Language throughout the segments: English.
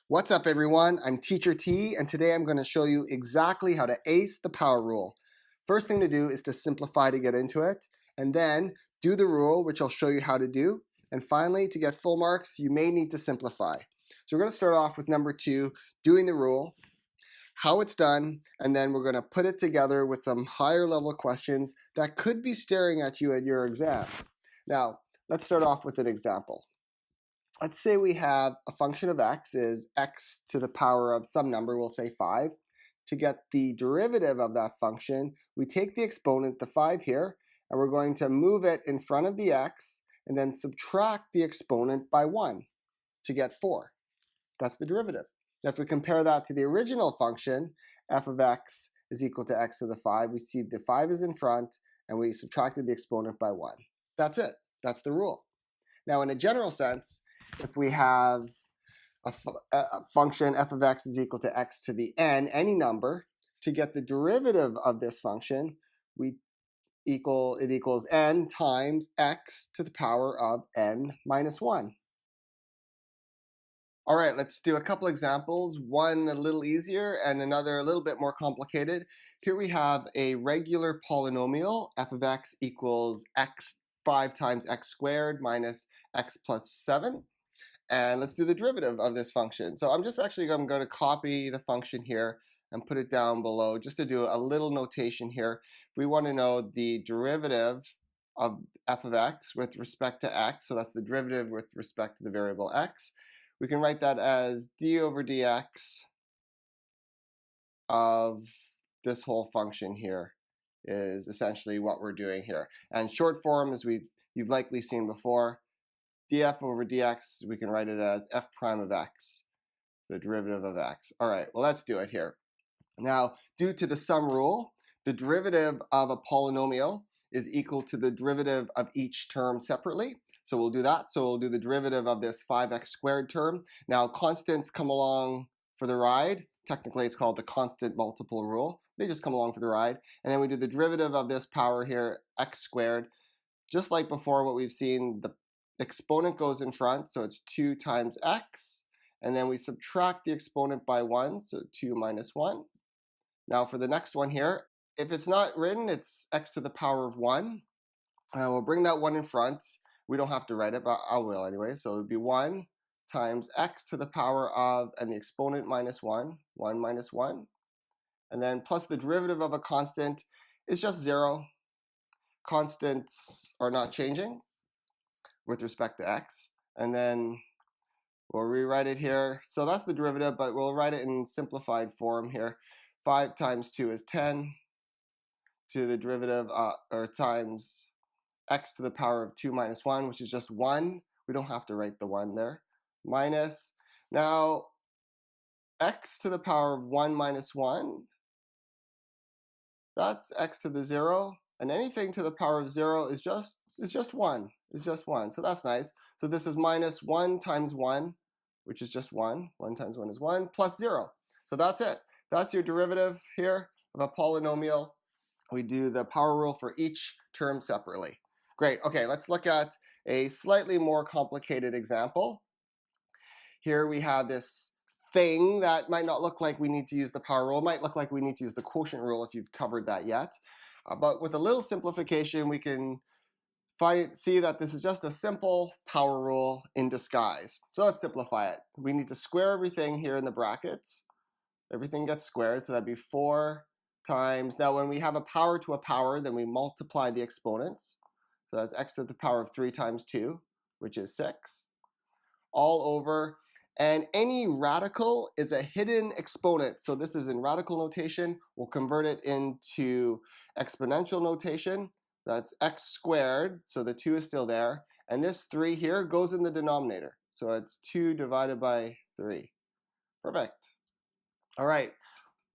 What's up, everyone? I'm Teacher T, and today I'm going to show you exactly how to ace the power rule. First thing to do is to simplify to get into it, and then do the rule, which I'll show you how to do. And finally, to get full marks, you may need to simplify. So we're going to start off with number 2, doing the rule, how it's done, and then we're going to put it together with some higher level questions that could be staring at you at your exam. Now, let's start off with an example. Let's say we have a function of x is x to the power of some number, we'll say 5. To get the derivative of that function, we take the exponent, the 5 here, and we're going to move it in front of the x and then subtract the exponent by 1 to get 4. That's the derivative. Now if we compare that to the original function, f of x is equal to x to the 5, we see the 5 is in front and we subtracted the exponent by 1. That's it. That's the rule. Now in a general sense, if we have a function f of x is equal to x to the n, any number, to get the derivative of this function, it equals n times x to the power of n minus 1. All right, let's do a couple examples, one a little easier and another a little bit more complicated. Here we have a regular polynomial, f of x equals x 5 times x squared minus x plus 7. And let's do the derivative of this function. So I'm going to copy the function here and put it down below just to do a little notation here. If we want to know the derivative of f of x with respect to x, so that's the derivative with respect to the variable x, we can write that as d over dx of this whole function here is essentially what we're doing here. And short form, as you've likely seen before, df over dx, we can write it as f prime of x, the derivative of x. All right, well, let's do it here. Now, due to the sum rule, the derivative of a polynomial is equal to the derivative of each term separately. So we'll do that. So we'll do the derivative of this 5x squared term. Now, constants come along for the ride. Technically, it's called the constant multiple rule. They just come along for the ride. And then we do the derivative of this power here, x squared. Just like before, what we've seen, the exponent goes in front, so it's 2 times x, and then we subtract the exponent by 1, so 2 minus 1. Now for the next one here, if it's not written, it's x to the power of 1. We'll bring that 1 in front. We don't have to write it, but I will anyway. So it would be 1 times x to the power of, and the exponent minus 1, 1 minus 1. And then plus the derivative of a constant is just 0. Constants are not changing with respect to x, and then we'll rewrite it here. So that's the derivative, but we'll write it in simplified form here. 5 times 2 is 10 to the derivative, or times x to the power of 2 minus 1, which is just 1. We don't have to write the 1 there. Minus, now x to the power of 1 minus 1, that's x to the 0, and anything to the power of 0 is just 1. It's just 1. So that's nice. So this is minus 1 times 1, which is just 1. 1 times 1 is 1, plus 0. So that's it. That's your derivative here of a polynomial. We do the power rule for each term separately. Great. Okay, let's look at a slightly more complicated example. Here we have this thing that might not look like we need to use the power rule. It might look like we need to use the quotient rule if you've covered that yet. But with a little simplification, we can see that this is just a simple power rule in disguise. So let's simplify it. We need to square everything here in the brackets. Everything gets squared, so that'd be 4 times. Now when we have a power to a power, then we multiply the exponents. So that's x to the power of 3 times 2, which is 6, all over. And any radical is a hidden exponent. So this is in radical notation. We'll convert it into exponential notation. That's x squared, so the 2 is still there. And this 3 here goes in the denominator. So it's 2 divided by 3. Perfect. All right,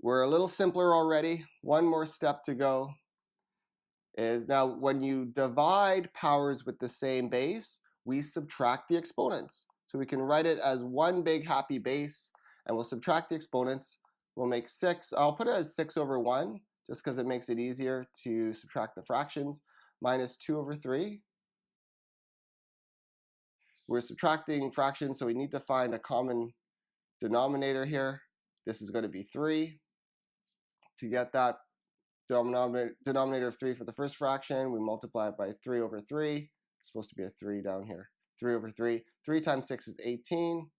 we're a little simpler already. One more step to go is now when you divide powers with the same base, we subtract the exponents. So we can write it as one big happy base, and we'll subtract the exponents. We'll make 6. I'll put it as 6 over 1, just because it makes it easier to subtract the fractions, minus 2 over 3. We're subtracting fractions, so we need to find a common denominator here. This is going to be 3. To get that denominator of 3 for the first fraction, we multiply it by 3 over 3. It's supposed to be a 3 down here. 3 over 3. 3 times 6 is 18.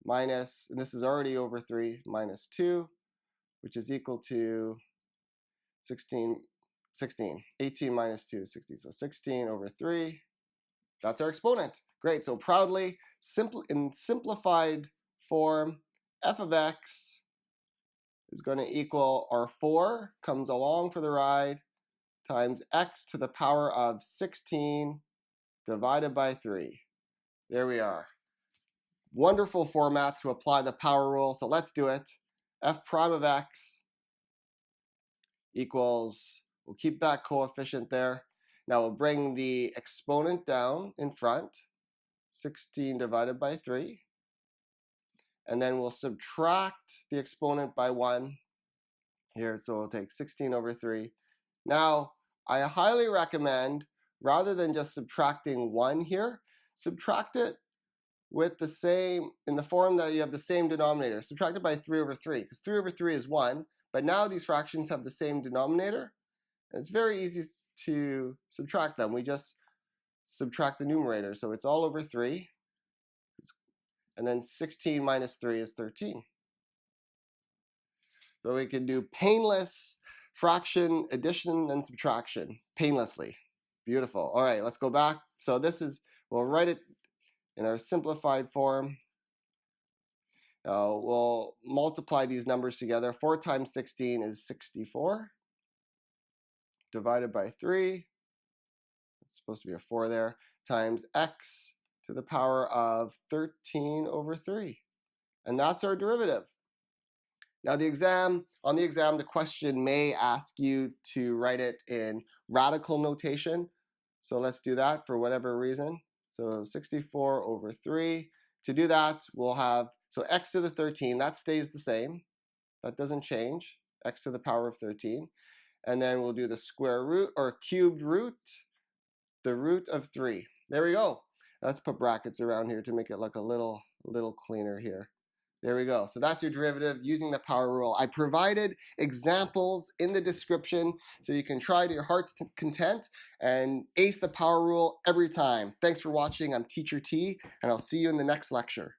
Minus, and this is already over 3, minus 2, which is equal to 16. 18 minus 2 is 16. So 16 over 3. That's our exponent. Great. So proudly, in simplified form, f of x is going to equal our 4 comes along for the ride times x to the power of 16 divided by 3. There we are. Wonderful format to apply the power rule. So let's do it. F prime of x equals, we'll keep that coefficient there. Now we'll bring the exponent down in front, 16 divided by 3. And then we'll subtract the exponent by 1 here. So we'll take 16 over 3. Now, I highly recommend, rather than just subtracting 1 here, subtract it with the same, in the form that you have the same denominator. Subtract it by 3 over 3, because 3 over 3 is 1. But now these fractions have the same denominator. And it's very easy to subtract them. We just subtract the numerator. So it's all over 3. And then 16 minus 3 is 13. So we can do painless fraction addition and subtraction painlessly. Beautiful. All right, let's go back. So this is, we'll write it in our simplified form. We'll multiply these numbers together. 4 times 16 is 64. Divided by 3. It's supposed to be a 4 there. Times x to the power of 13 over 3. And that's our derivative. Now on the exam, the question may ask you to write it in radical notation. So let's do that for whatever reason. So 64 over 3. To do that, we'll have, so x to the 13, that stays the same. That doesn't change, x to the power of 13. And then we'll do the square root, or cubed root, the root of 3. There we go. Let's put brackets around here to make it look a little cleaner here. There we go. So that's your derivative using the power rule. I provided examples in the description so you can try to your heart's content and ace the power rule every time. Thanks for watching. I'm Teacher T, and I'll see you in the next lecture.